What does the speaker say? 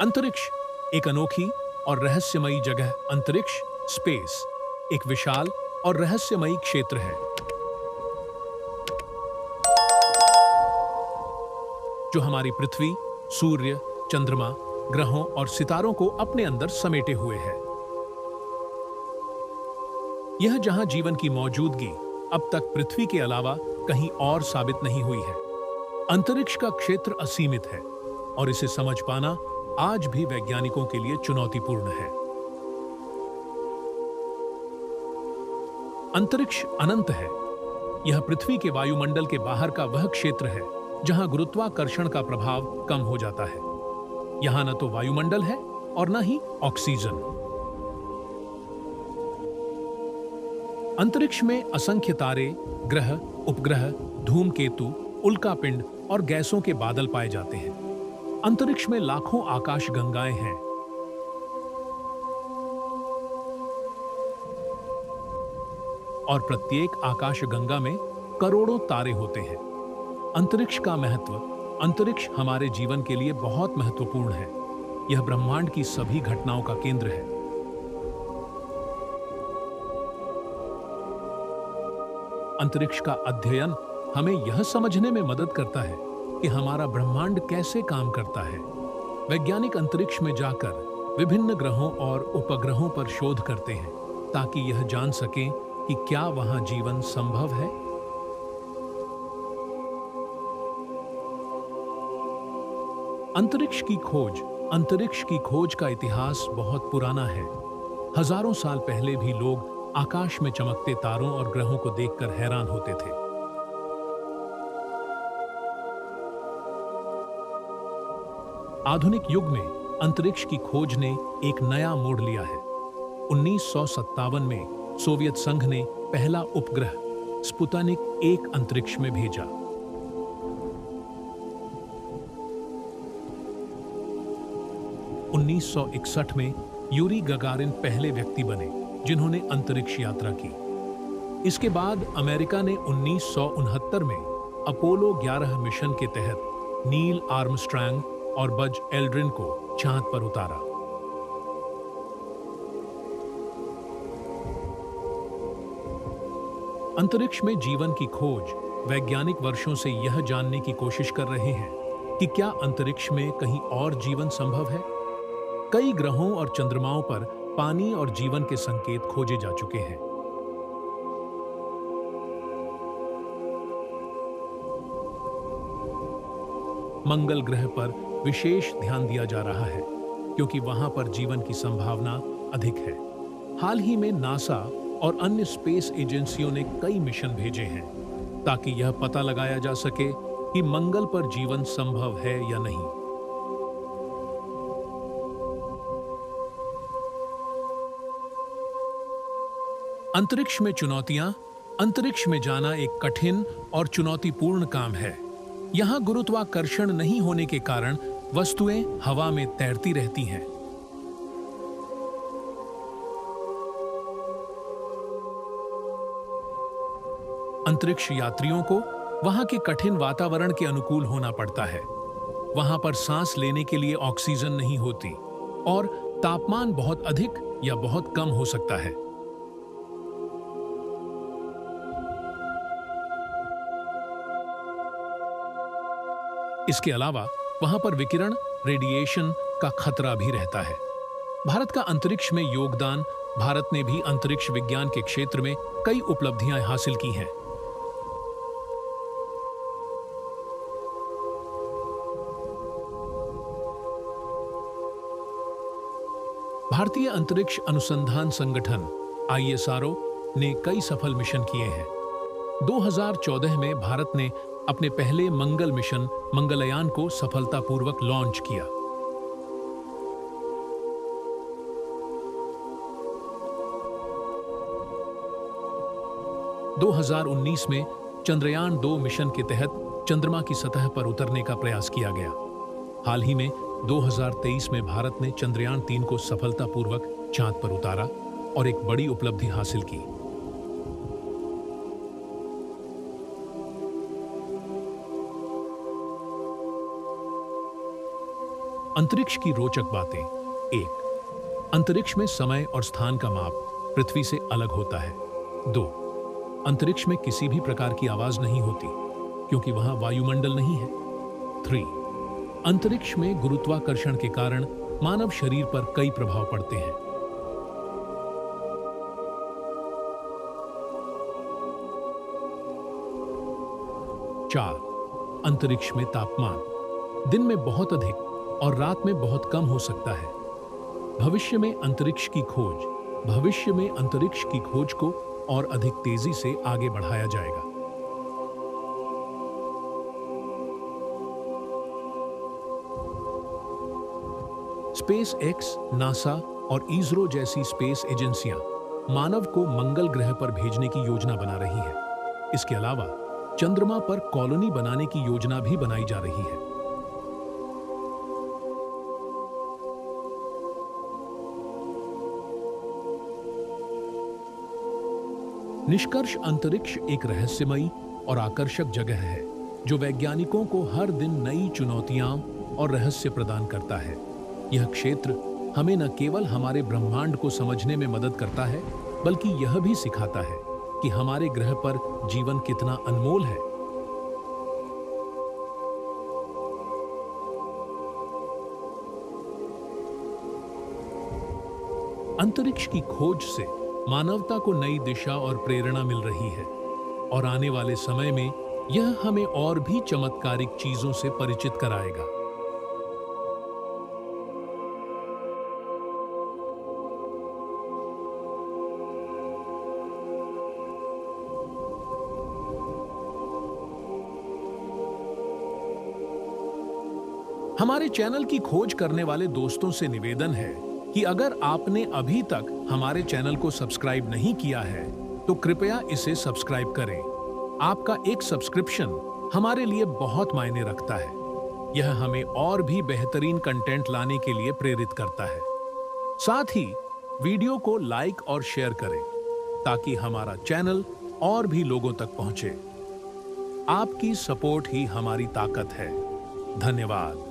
अंतरिक्ष एक अनोखी और रहस्यमयी जगह। अंतरिक्ष स्पेस एक विशाल और रहस्यमयी क्षेत्र है जो हमारी पृथ्वी, सूर्य, चंद्रमा, ग्रहों और सितारों को अपने अंदर समेटे हुए है। यह जहां जीवन की मौजूदगी अब तक पृथ्वी के अलावा कहीं और साबित नहीं हुई है। अंतरिक्ष का क्षेत्र असीमित है और इसे समझ पाना आज भी वैज्ञानिकों के लिए चुनौतीपूर्ण है। अंतरिक्ष अनंत है। यह पृथ्वी के वायुमंडल के बाहर का वह क्षेत्र है जहां गुरुत्वाकर्षण का प्रभाव कम हो जाता है। यहां न तो वायुमंडल है और न ही ऑक्सीजन। अंतरिक्ष में असंख्य तारे, ग्रह, उपग्रह, धूमकेतु, उल्कापिंड और गैसों के बादल पाए जाते हैं। अंतरिक्ष में लाखों आकाशगंगाएं हैं। और प्रत्येक आकाशगंगा में करोड़ों तारे होते हैं। अंतरिक्ष का महत्व। अंतरिक्ष हमारे जीवन के लिए बहुत महत्वपूर्ण है। यह ब्रह्मांड की सभी घटनाओं का केंद्र है। अंतरिक्ष का अध्ययन हमें यह समझने में मदद करता है कि हमारा ब्रह्मांड कैसे काम करता है। वैज्ञानिक अंतरिक्ष में जाकर विभिन्न ग्रहों और उपग्रहों पर शोध करते हैं ताकि यह जान सकें कि क्या वहां जीवन संभव है। अंतरिक्ष की खोज। अंतरिक्ष की खोज का इतिहास बहुत पुराना है। हजारों साल पहले भी लोग आकाश में चमकते तारों और ग्रहों को देखकर हैरान होते थे। आधुनिक युग में अंतरिक्ष की खोज ने एक नया मोड़ लिया है। 1957 में सोवियत संघ ने पहला उपग्रह स्पुतनिक 1 अंतरिक्ष में भेजा। उन्नीस 1961 में यूरी गगारिन पहले व्यक्ति बने जिन्होंने अंतरिक्ष यात्रा की। इसके बाद अमेरिका ने 1969 में अपोलो 11 मिशन के तहत नील आर्मस्ट्रांग और बज एल्ड्रिन को चांद पर उतारा। अंतरिक्ष में जीवन की खोज। वैज्ञानिक वर्षों से यह जानने की कोशिश कर रहे हैं कि क्या अंतरिक्ष में कहीं और जीवन संभव है। कई ग्रहों और चंद्रमाओं पर पानी और जीवन के संकेत खोजे जा चुके हैं। मंगल ग्रह पर विशेष ध्यान दिया जा रहा है क्योंकि वहां पर जीवन की संभावना अधिक है। हाल ही में नासा और अन्य स्पेस एजेंसियों ने कई मिशन भेजे हैं ताकि यह पता लगाया जा सके कि मंगल पर जीवन संभव है या नहीं। अंतरिक्ष में चुनौतियां। अंतरिक्ष में जाना एक कठिन और चुनौतीपूर्ण काम है। यहां गुरुत्वाकर्षण नहीं होने के कारण वस्तुएं हवा में तैरती रहती हैं। अंतरिक्ष यात्रियों को वहां के कठिन वातावरण के अनुकूल होना पड़ता है। वहां पर सांस लेने के लिए ऑक्सीजन नहीं होती और तापमान बहुत अधिक या बहुत कम हो सकता है। इसके अलावा वहां पर विकिरण, रेडिएशन का खतरा भी रहता है। भारत का अंतरिक्ष में योगदान। भारत ने भी अंतरिक्ष विज्ञान के क्षेत्र में कई उपलब्धियां हासिल की हैं। 'भारतीय अंतरिक्ष अनुसंधान संगठन' ISRO ने कई सफल मिशन किए हैं। 2014 में भारत ने अपने पहले मंगल मिशन मंगलयान को सफलतापूर्वक लॉन्च किया। - 2019 में चंद्रयान 2 मिशन के तहत चंद्रमा की सतह पर उतरने का प्रयास किया गया। हाल ही में 2023 में भारत ने चंद्रयान 3 को सफलतापूर्वक चांद पर उतारा और एक बड़ी उपलब्धि हासिल की। अंतरिक्ष की रोचक बातें। एक, अंतरिक्ष में समय और स्थान का माप पृथ्वी से अलग होता है। दो, अंतरिक्ष में किसी भी प्रकार की आवाज नहीं होती क्योंकि वहां वायुमंडल नहीं है। 3, अंतरिक्ष में गुरुत्वाकर्षण के कारण मानव शरीर पर कई प्रभाव पड़ते हैं। 4, अंतरिक्ष में तापमान दिन में बहुत अधिक और रात में बहुत कम हो सकता है। भविष्य में अंतरिक्ष की खोज को और अधिक तेजी से आगे बढ़ाया जाएगा। स्पेस एक्स, नासा और इसरो जैसी स्पेस एजेंसियां मानव को मंगल ग्रह पर भेजने की योजना बना रही हैं। इसके अलावा चंद्रमा पर कॉलोनी बनाने की योजना भी बनाई जा रही है। निष्कर्ष, अंतरिक्ष एक रहस्यमयी और आकर्षक जगह है जो वैज्ञानिकों को हर दिन नई चुनौतियां और रहस्य प्रदान करता है। यह क्षेत्र हमें न केवल हमारे ब्रह्मांड को समझने में मदद करता है, बल्कि यह भी सिखाता है कि हमारे ग्रह पर जीवन कितना अनमोल है। अंतरिक्ष की खोज से मानवता को नई दिशा और प्रेरणा मिल रही है और आने वाले समय में यह हमें और भी चमत्कारिक चीजों से परिचित कराएगा। हमारे चैनल की खोज करने वाले दोस्तों से निवेदन है कि अगर आपने अभी तक हमारे चैनल को सब्सक्राइब नहीं किया है तो कृपया इसे सब्सक्राइब करें। आपका एक सब्सक्रिप्शन हमारे लिए बहुत मायने रखता है। यह हमें और भी बेहतरीन कंटेंट लाने के लिए प्रेरित करता है। साथ ही वीडियो को लाइक और शेयर करें ताकि हमारा चैनल और भी लोगों तक पहुंचे। आपकी सपोर्ट ही हमारी ताकत है। धन्यवाद।